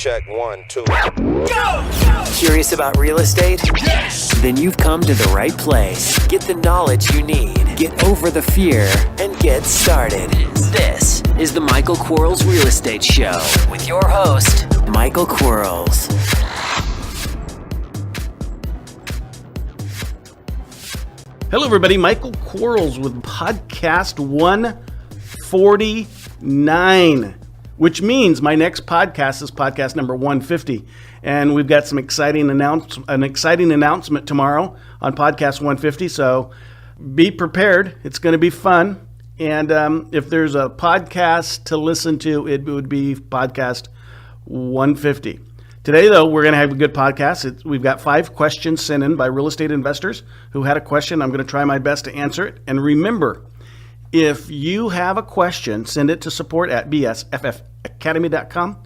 Check 1, 2. Go! Curious about real estate? Yes! Then you've come to the right place. Get the knowledge you need. Get over the fear and get started. This is the Michael Quarles Real Estate Show with your host, Michael Quarles. Hello, everybody. Michael Quarles with podcast 149. Which means my next podcast is podcast number 150. And we've got some an exciting announcement tomorrow on podcast 150. So be prepared. It's going to be fun. And if there's a podcast to listen to, it would be podcast 150. Today, though, we're going to have a good podcast. We've got 5 questions sent in by real estate investors who had a question. I'm going to try my best to answer it. And remember, if you have a question, send it to support@bsffacademy.com.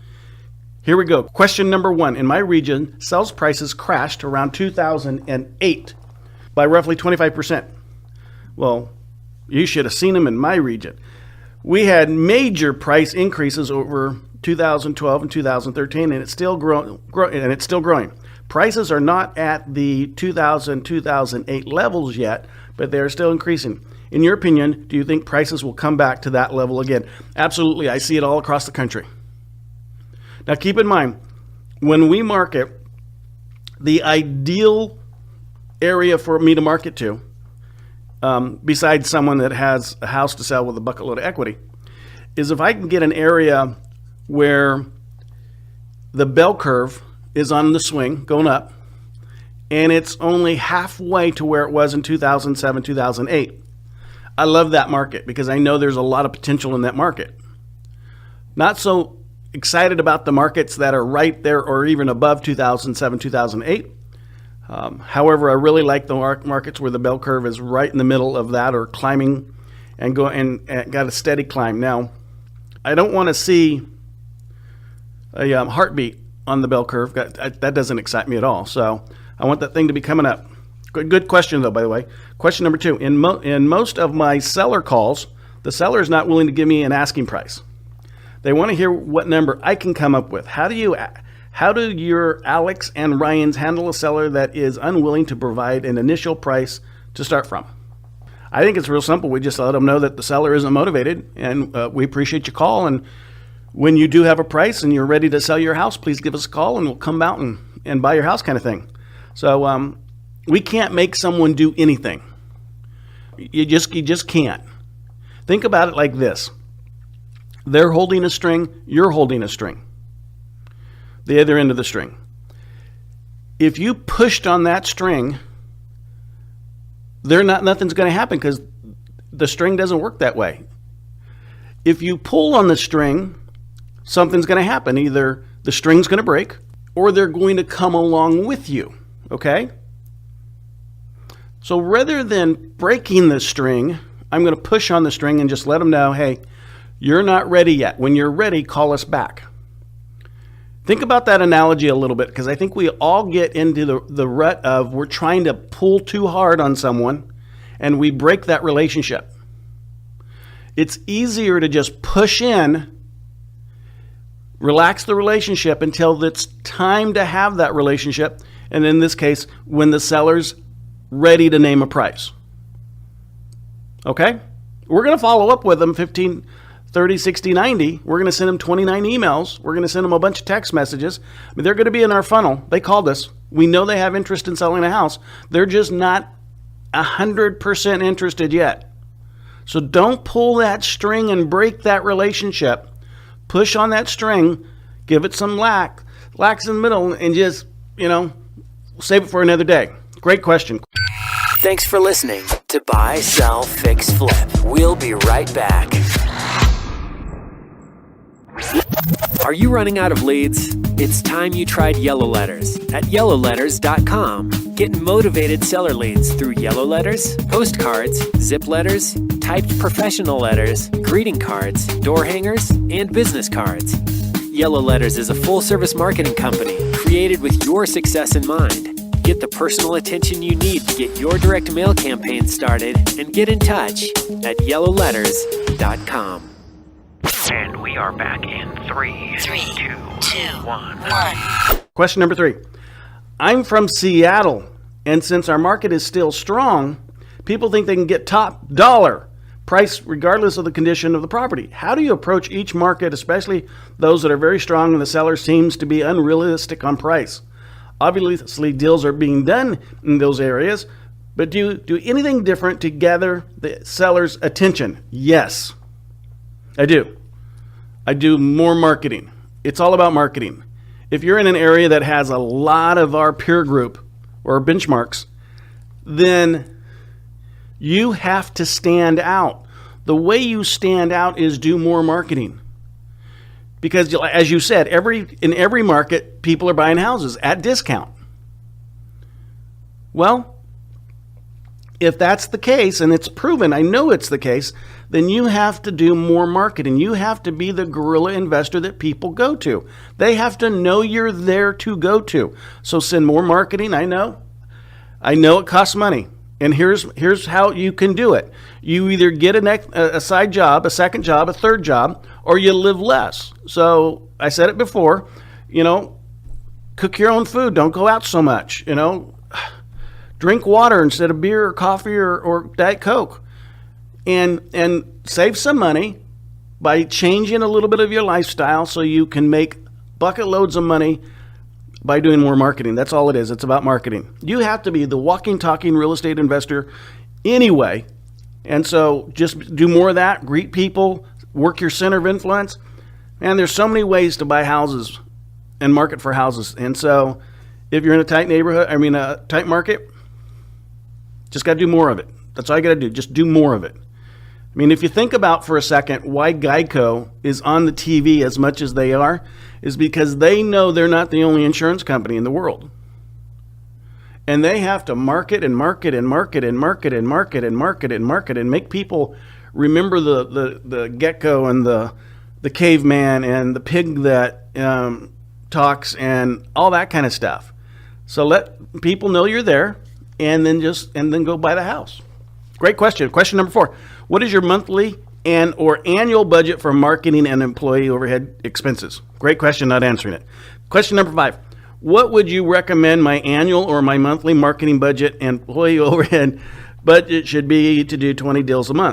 Here we go. Question number 1. In my region, sales prices crashed around 2008 by roughly 25%. Well, you should have seen them in my region. We had major price increases over 2012 and 2013, and it's still growing. Prices are not at the 2008 levels yet, but they're still increasing. In your opinion, do you think prices will come back to that level again? Absolutely. I see it all across the country. Now, keep in mind, when we market, the ideal area for me to market to, besides someone that has a house to sell with a bucket load of equity, is if I can get an area where the bell curve is on the swing, going up, and it's only halfway to where it was in 2007, 2008. I love that market because I know there's a lot of potential in that market. Not so excited about the markets that are right there or even above 2007, 2008. However, I really like the markets where the bell curve is right in the middle of that or climbing and got a steady climb. Now, I don't want to see a heartbeat on the bell curve. That doesn't excite me at all. So I want that thing to be coming up. Good question, though, by the way. Question number 2. In most of my seller calls, the seller is not willing to give me an asking price. They want to hear what number I can come up with. How do your Alex and Ryans handle a seller that is unwilling to provide an initial price to start from? I think it's real simple. We just let them know that the seller isn't motivated, and we appreciate your call. And when you do have a price and you're ready to sell your house, please give us a call, and we'll come out and buy your house kind of thing. So we can't make someone do anything. You just can't. Think about it like this. They're holding a string, you're holding a string. The other end of the string. If you pushed on that string, nothing's going to happen because the string doesn't work that way. If you pull on the string, something's going to happen. Either the string's going to break or they're going to come along with you. Okay? So rather than breaking the string, I'm going to push on the string and just let them know, hey, you're not ready yet. When you're ready, call us back. Think about that analogy a little bit because I think we all get into the rut of we're trying to pull too hard on someone and we break that relationship. It's easier to just push in, relax the relationship until it's time to have that relationship. And in this case, when the seller's ready to name a price. Okay? We're going to follow up with them 15, 30, 60, 90. We're going to send them 29 emails. We're going to send them a bunch of text messages. I mean, they're going to be in our funnel. They called us. We know they have interest in selling a house. They're just not 100% interested yet. So don't pull that string and break that relationship. Push on that string. Give it some lax in the middle, and just, save it for another day. Great question. Thanks for listening to Buy, Sell, Fix, Flip. We'll be right back. Are you running out of leads? It's time you tried Yellow Letters at yellowletters.com. Get motivated seller leads through Yellow Letters, postcards, zip letters, typed professional letters, greeting cards, door hangers, and business cards. Yellow Letters is a full-service marketing company created with your success in mind. Get the personal attention you need to get your direct mail campaign started and get in touch at yellowletters.com. And we are back in 3, 2, 1. Question number 3. I'm from Seattle, and since our market is still strong, people think they can get top dollar price regardless of the condition of the property. How do you approach each market, especially those that are very strong and the seller seems to be unrealistic on price? Obviously, deals are being done in those areas, but do you do anything different to gather the seller's attention? Yes, I do. I do more marketing. It's all about marketing. If you're in an area that has a lot of our peer group or benchmarks, then you have to stand out. The way you stand out is do more marketing. Because as you said, in every market, people are buying houses at discount. Well, if that's the case, and it's proven, I know it's the case, then you have to do more marketing. You have to be the guerrilla investor that people go to. They have to know you're there to go to. So send more marketing. I know it costs money. And here's how you can do it. You either get a side job, a second job, a third job, or you live less. So I said it before, cook your own food. Don't go out so much, Drink water instead of beer or coffee or Diet Coke. And save some money by changing a little bit of your lifestyle so you can make bucket loads of money by doing more marketing. That's all it is. It's about marketing. You have to be the walking, talking real estate investor anyway. And so just do more of that. Greet people. Work your center of influence. And there's so many ways to buy houses and market for houses. And so if you're in a tight neighborhood, a tight market, just got to do more of it. That's all you got to do. Just do more of it. If you think about for a second why Geico is on the TV as much as they are, is because they know they're not the only insurance company in the world. And they have to market and market and market and market and market and market and market and make people remember the gecko and the caveman and the pig that talks and all that kind of stuff. So let people know you're there and then go buy the house. Great question. Question number 4. What is your monthly or annual budget for marketing and employee overhead expenses? Great question, not answering it. Question number 5. What would you recommend my annual or my monthly marketing budget and employee overhead budget should be to do 20 deals a month?